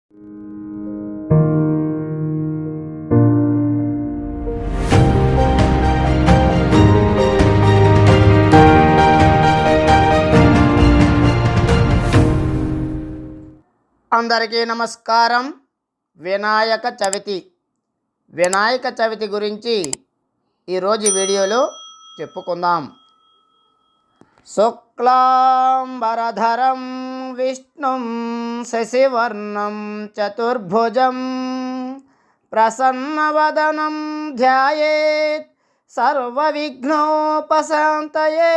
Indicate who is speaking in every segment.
Speaker 1: అందరికీ నమస్కారం. వినాయక చవితి గురించి ఈరోజు వీడియోలో చెప్పుకుందాం. శుక్లాంబరధరం విష్ణుం శశివర్ణం చతుర్భుజం ప్రసన్నవదనం ధ్యాయేత్ సర్వవిఘ్నోపశాంతయే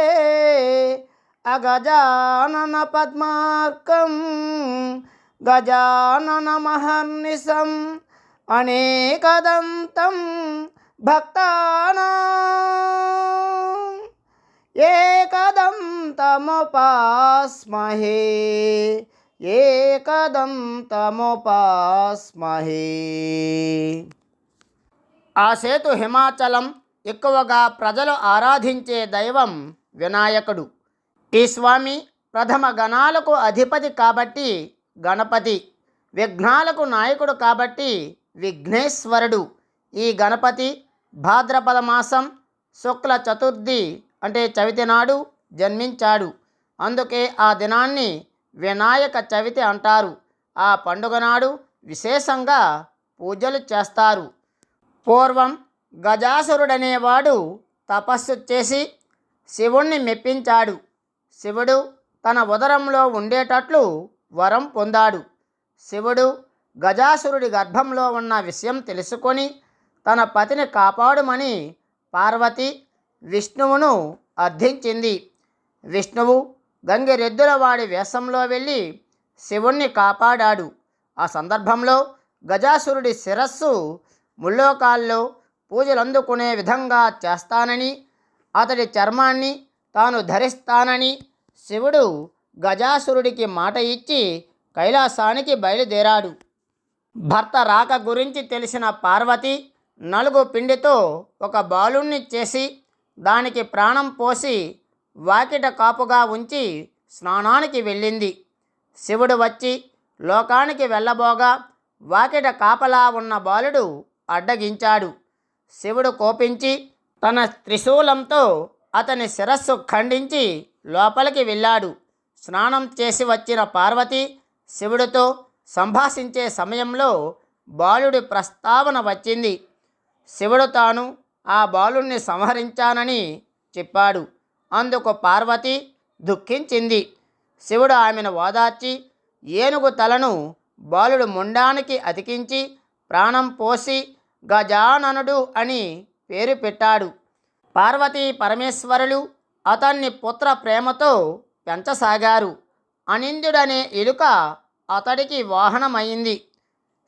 Speaker 1: అగజానన పద్మార్కం గజాననమహర్నిశం అనేకదంతం భక్తానాం ఏకదంతముపాస్మహే. ఆ సేతు హిమాచలం ఎక్కువగా ప్రజలు ఆరాధించే దైవం వినాయకుడు. ఈ స్వామి ప్రథమ గణాలకు అధిపతి కాబట్టి గణపతి, విఘ్నాలకు నాయకుడు కాబట్టి విఘ్నేశ్వరుడు. ఈ గణపతి భాద్రపద మాసం శుక్ల చతుర్థి అంటే చవితి నాడు జన్మించాడు. అందుకే ఆ దినాన్ని వినాయక చవితి అంటారు. ఆ పండుగ నాడు విశేషంగా పూజలు చేస్తారు. పూర్వం గజాసురుడనేవాడు తపస్సు చేసి శివుణ్ణి మెప్పించాడు. శివుడు తన ఉదరంలో ఉండేటట్లు వరం పొందాడు. శివుడు గజాసురుడి గర్భంలో ఉన్న విషయం తెలుసుకొని తన పతిని కాపాడుమని పార్వతి విష్ణువును అర్థించింది. విష్ణువు గంగిరెద్దుల వాడి వేషంలో వెళ్ళి శివుణ్ణి కాపాడాడు. ఆ సందర్భంలో గజాసురుడి శిరస్సు ముల్లోకాల్లో పూజలందుకునే విధంగా చేస్తానని, అతడి చర్మాన్ని తాను ధరిస్తానని శివుడు గజాసురుడికి మాట ఇచ్చి కైలాసానికి బయలుదేరాడు. భర్త రాక గురించి తెలిసిన పార్వతి నలుగు పిండితో ఒక బాలుణ్ణి చేసి దానికి ప్రాణం పోసి వాకిట కాపుగా ఉంచి స్నానానికి వెళ్ళింది. శివుడు వచ్చి లోకానికి వెళ్ళబోగా వాకిట కాపలా ఉన్న బాలుడు అడ్డగించాడు. శివుడు కోపించి తన త్రిశూలంతో అతని శిరస్సు ఖండించి లోపలికి వెళ్ళాడు. స్నానం చేసి వచ్చిన పార్వతి శివుడితో సంభాషించే సమయంలో బాలుడి ప్రస్తావన వచ్చింది. శివుడు తాను ఆ బాలుణ్ణి సంహరించానని చెప్పాడు. అందుకు పార్వతి దుఃఖించింది. శివుడు ఆమెను ఓదార్చి ఏనుగు తలను బాలుడు ముండానికి అతికించి ప్రాణం పోసి గజాననుడు అని పేరు పెట్టాడు. పార్వతీ పరమేశ్వరులు అతన్ని పుత్ర ప్రేమతో పెంచసాగారు. అనింద్యుడనే ఎలుక అతడికి వాహనమైంది.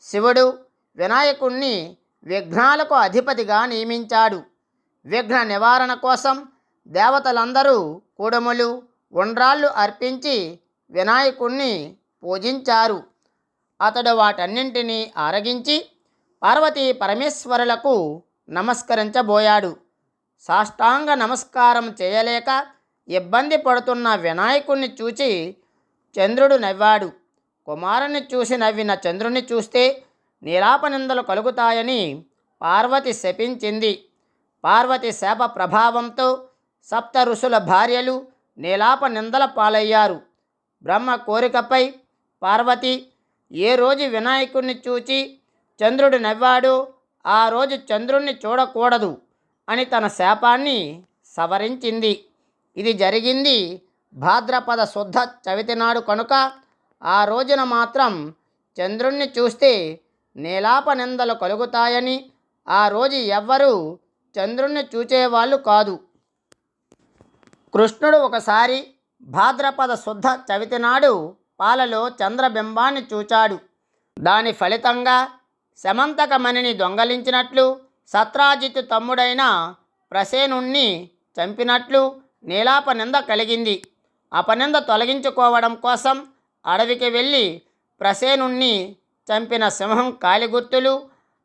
Speaker 1: శివుడు వినాయకుణ్ణి విఘ్నాలకు అధిపతిగా నియమించాడు. విఘ్న నివారణ కోసం దేవతలందరూ కుడుములు ఉండ్రాళ్ళు అర్పించి వినాయకుణ్ణి పూజించారు. అతడు వాటన్నింటినీ ఆరగించి పార్వతీ పరమేశ్వరులకు నమస్కరించబోయాడు. సాష్టాంగ నమస్కారం చేయలేక ఇబ్బంది పడుతున్న వినాయకుణ్ణి చూచి చంద్రుడు నవ్వాడు. కుమారుని చూసి నవ్విన చంద్రుని చూస్తే నీలాపనిందలు కలుగుతాయని పార్వతి శపించింది. పార్వతి శాప ప్రభావంతో సప్త ఋషుల భార్యలు నీలాపనిందల పాలయ్యారు. బ్రహ్మ కోరికపై పార్వతి ఏ రోజు వినాయకుణ్ణి చూచి చంద్రుడు నవ్వాడో ఆ రోజు చంద్రుణ్ణి చూడకూడదు అని తన శాపాన్ని సవరించింది. ఇది జరిగింది భాద్రపద శుద్ధ చవితి నాడు కనుక ఆ రోజున మాత్రం చంద్రుణ్ణి చూస్తే నీలాపనిందలు కలుగుతాయని ఆ రోజు ఎవ్వరూ చంద్రుణ్ణి చూచేవాళ్ళు కాదు. కృష్ణుడు ఒకసారి భాద్రపద శుద్ధ చవితి నాడు పాలలో చంద్రబింబాన్ని చూచాడు. దాని ఫలితంగా శమంతకమణిని దొంగలించినట్లు, సత్రాజిత్తు తమ్ముడైన ప్రసేనుణ్ణి చంపినట్లు నీలాపనింద కలిగింది. అపనింద తొలగించుకోవడం కోసం అడవికి వెళ్ళి ప్రసేనుణ్ణి చంపిన సింహం కాలిగుర్తులు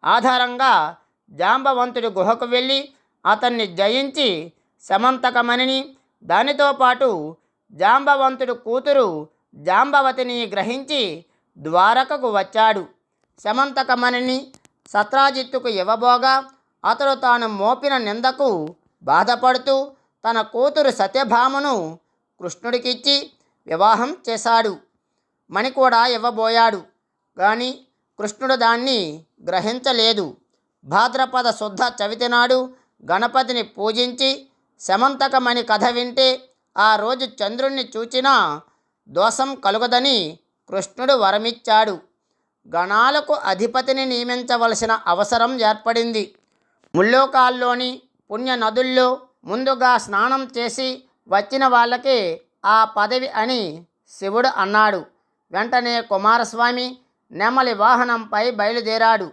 Speaker 1: ఆధారంగా జాంబవంతుడి గుహకు వెళ్ళి అతన్ని జయించి శమంతకమణిని దానితో పాటు జాంబవంతుడి కూతురు జాంబవతిని గ్రహించి ద్వారకకు వచ్చాడు. శమంతకమణిని సత్రాజిత్తుకు ఇవ్వబోగా అతడు తాను మోపిన నిందకు బాధపడుతూ తన కూతురు సత్యభామను కృష్ణుడికిచ్చి వివాహం చేశాడు. మణి కూడా ఇవ్వబోయాడు, కానీ కృష్ణుడు దాన్ని గ్రహించలేదు. భాద్రపద శుద్ధ చవితి నాడు గణపతిని పూజించి శమంతకమణి కథ వింటే ఆ రోజు చంద్రుణ్ణి చూచినా దోషం కలుగదని కృష్ణుడు వరమిచ్చాడు. గణాలకు అధిపతిని నియమించవలసిన అవసరం ఏర్పడింది. ముల్లోకాల్లోని పుణ్య నదుల్లో ముందుగా స్నానం చేసి వచ్చిన వాళ్ళకే ఆ పదవి అని శివుడు అన్నాడు. వెంటనే కుమారస్వామి నెమలి వాహనంపై బయలుదేరాడు.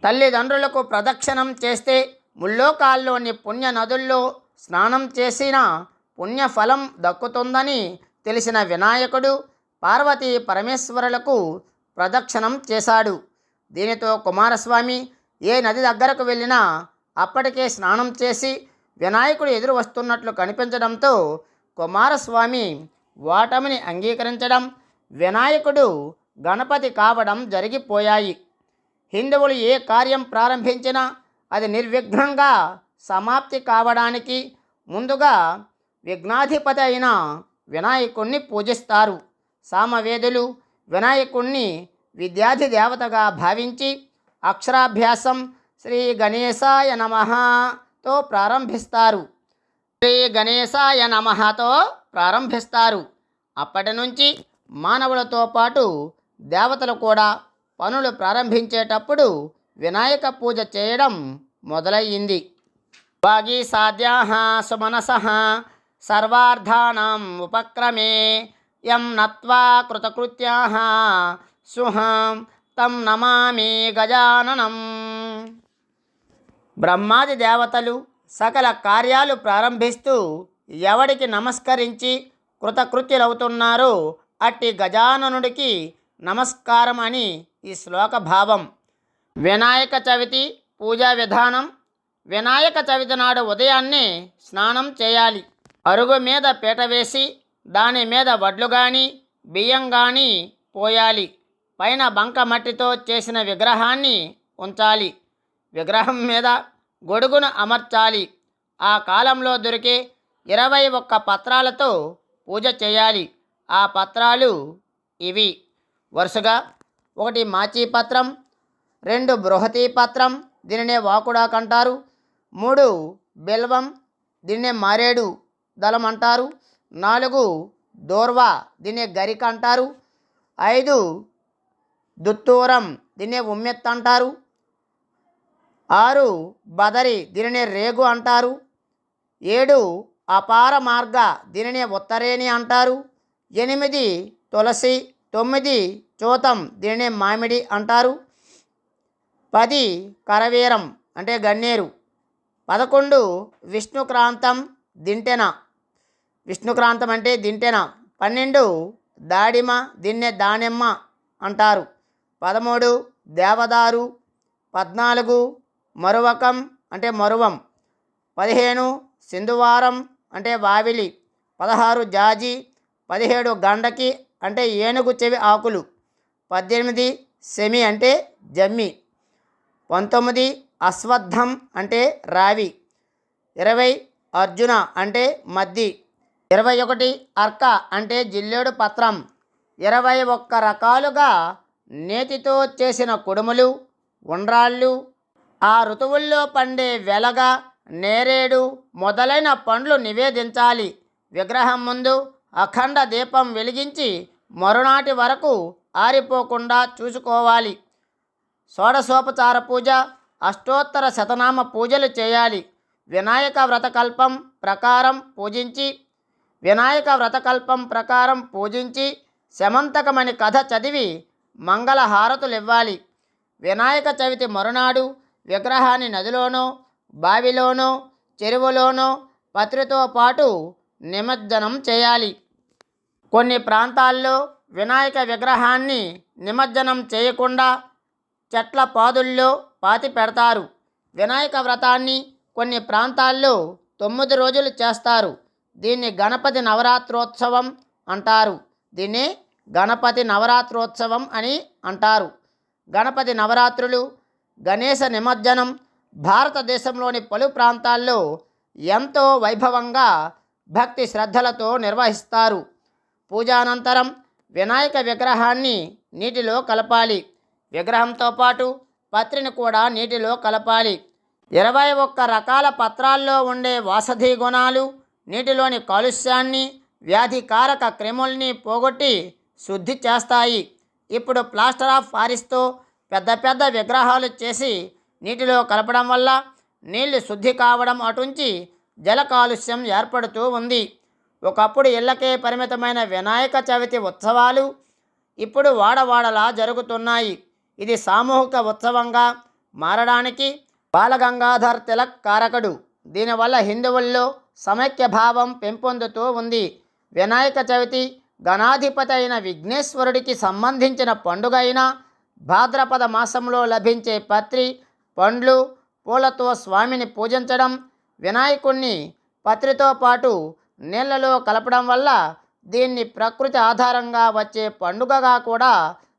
Speaker 1: తల్లిదండ్రులకు ప్రదక్షిణం చేస్తే ముల్లోకాల్లోని పుణ్య నదుల్లో స్నానం చేసిన పుణ్యఫలం దక్కుతుందని తెలిసిన వినాయకుడు పార్వతీ పరమేశ్వరులకు ప్రదక్షిణం చేశాడు. దీనితో కుమారస్వామి ఏ నది దగ్గరకు వెళ్ళినా అప్పటికే స్నానం చేసి వినాయకుడు ఎదురు వస్తున్నట్లు కనిపించడంతో కుమారస్వామి ఓటమిని అంగీకరించడం, వినాయకుడు గణపతి కావడం జరిగిపోయాయి. హిందువులు ఏ కార్యం ప్రారంభించినా అది నిర్విఘ్నంగా సమాప్తి కావడానికి ముందుగా విఘ్నాధిపతి అయిన వినాయకుణ్ణి పూజిస్తారు. సామవేదులు వినాయకుణ్ణి విద్యాధి దేవతగా భావించి అక్షరాభ్యాసం శ్రీ గణేశాయ నమఃతో ప్రారంభిస్తారు. శ్రీ గణేశాయ నమఃతో ప్రారంభిస్తారు. అప్పటి నుంచి మానవులతో పాటు దేవతలు కూడా పనులు ప్రారంభించేటప్పుడు వినాయక పూజ చేయడం మొదలయ్యింది. వాగీసాద్యాః సుమనసః సర్వార్థానాం ఉపక్రమే యం నత్వా కృతకృత్యాః సుహం తం నమామి గజాననం. బ్రహ్మాది దేవతలు సకల కార్యాలు ప్రారంభిస్తూ ఎవడికి నమస్కరించి కృతకృత్యులవుతున్నారో అట్టి గజాననుడికి నమస్కారం అని ఈ శ్లోక భావం. వినాయక చవితి పూజా విధానం. వినాయక చవితి నాడు ఉదయాన్నే స్నానం చేయాలి. అరుగు మీద పీట వేసి దాని మీద వడ్లు కానీ బియ్యం కానీ పోయాలి. పైన బంక మట్టితో చేసిన విగ్రహాన్ని ఉంచాలి. విగ్రహం మీద గొడుగును అమర్చాలి. ఆ కాలంలో దొరికే 21 పత్రాలతో పూజ చేయాలి. ఆ పత్రాలు ఇవి: వరుసగా 1 మాచీ పత్రం, 2 బృహతీ పత్రం, దీనినే వాకుడాకు అంటారు, 3 బిల్వం, దీన్నే మారేడు దళం అంటారు, 4 దోర్వా, దీన్నే గరిక అంటారు, 5 దుత్తూరం, దీన్నే ఉమ్మెత్తు అంటారు, 6 బదరి, దీనినే రేగు అంటారు, 7 అపార మార్గ, దీనినే ఉత్తరేణి అంటారు, 8 తులసి, 9 చూతం, దీనినే మామిడి అంటారు, 10 కరవీరం అంటే గన్నేరు, 11 విష్ణుక్రాంతం దింటెన, విష్ణుక్రాంతం అంటే దింటెన, 12 దాడిమ, దీన్నే దానిమ్మ అంటారు, 13 దేవదారు, 14 మరువకం అంటే మరువం, 15 సింధువారం అంటే వావిలి, 16 జాజి, 17 గండకి అంటే ఏనుగు చెవి ఆకులు, 18 సెమి అంటే జమ్మి, 19 అశ్వత్థం అంటే రావి, 20 అర్జున అంటే మద్ది, 21 అర్క అంటే జిల్లేడు పత్రం, 21 రకాలుగా నేతితో చేసిన కుడుములు, ఉండ్రాళ్ళు, ఆ ఋతువుల్లో పండే వెలగ, నేరేడు మొదలైన పండ్లు నివేదించాలి. విగ్రహం ముందు అఖండ దీపం వెలిగించి మరునాటి వరకు ఆరిపోకుండా చూసుకోవాలి. షోడశోపచార పూజ, అష్టోత్తర శతనామ పూజలు చేయాలి. వినాయక వ్రతకల్పం ప్రకారం పూజించి శమంతకమణి కథ చదివి మంగళహారతులివ్వాలి. వినాయక చవితి మరునాడు విగ్రహాన్ని నదిలోనో, బావిలోనో, చెరువులోనో పత్రితో పాటు నిమజ్జనం చేయాలి. కొన్ని ప్రాంతాల్లో వినాయక విగ్రహాన్ని నిమజ్జనం చేయకుండా చెట్ల పాదుల్లో పాతి పెడతారు. వినాయక వ్రతాన్ని కొన్ని ప్రాంతాల్లో 9 రోజులు చేస్తారు. దీన్ని గణపతి నవరాత్రోత్సవం అంటారు. దీన్ని గణపతి నవరాత్రోత్సవం అని అంటారు. గణపతి నవరాత్రులు, గణేశ నిమజ్జనం భారతదేశంలోని పలు ప్రాంతాల్లో ఎంతో వైభవంగా భక్తి శ్రద్ధలతో నిర్వహిస్తారు. పూజానంతరం వినాయక విగ్రహాన్ని నీటిలో కలపాలి. విగ్రహంతో పాటు పత్రిని కూడా నీటిలో కలపాలి. 21 రకాల పత్రాల్లో ఉండే వాసధీ గుణాలు నీటిలోని కాలుష్యాన్ని, వ్యాధికారక క్రిముల్ని పోగొట్టి శుద్ధి చేస్తాయి. ఇప్పుడు ప్లాస్టర్ ఆఫ్ పారిస్తో పెద్ద పెద్ద విగ్రహాలు చేసి నీటిలో కలపడం వల్ల నీళ్లు శుద్ధి కావడం అటుంచి జల కాలుష్యం ఏర్పడుతూ ఉంది. ఒకప్పుడు ఇళ్లకే పరిమితమైన వినాయక చవితి ఉత్సవాలు ఇప్పుడు వాడవాడలా జరుగుతున్నాయి. ఇది సామూహిక ఉత్సవంగా మారడానికి బాలగంగాధర్ తిలక్ కారకుడు. దీనివల్ల హిందువుల్లో సమైక్య భావం పెంపొందుతూ ఉంది. వినాయక చవితి గణాధిపతి అయిన విఘ్నేశ్వరుడికి సంబంధించిన పండుగ అయినా భాద్రపద మాసంలో లభించే పత్రి, పండ్లు, పూలతో స్వామిని పూజించడం, వినాయకుణ్ణి పత్రితో పాటు నీళ్లలో కలపడం వల్ల దీన్ని ప్రకృతి ఆధారంగా వచ్చే పండుగగా కూడా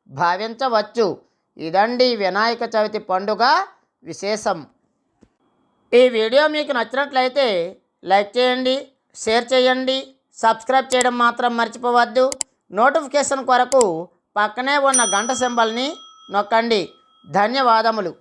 Speaker 1: భావించవచ్చు. ఇదండి వినాయక చవితి పండుగ విశేషం. ఈ వీడియో మీకు నచ్చినట్లయితే లైక్ చేయండి, షేర్ చేయండి, సబ్స్క్రైబ్ చేయడం మాత్రం మర్చిపోవద్దు. నోటిఫికేషన్ కొరకు పక్కనే ఉన్న గంట సింబల్ని నొక్కండి. ధన్యవాదములు.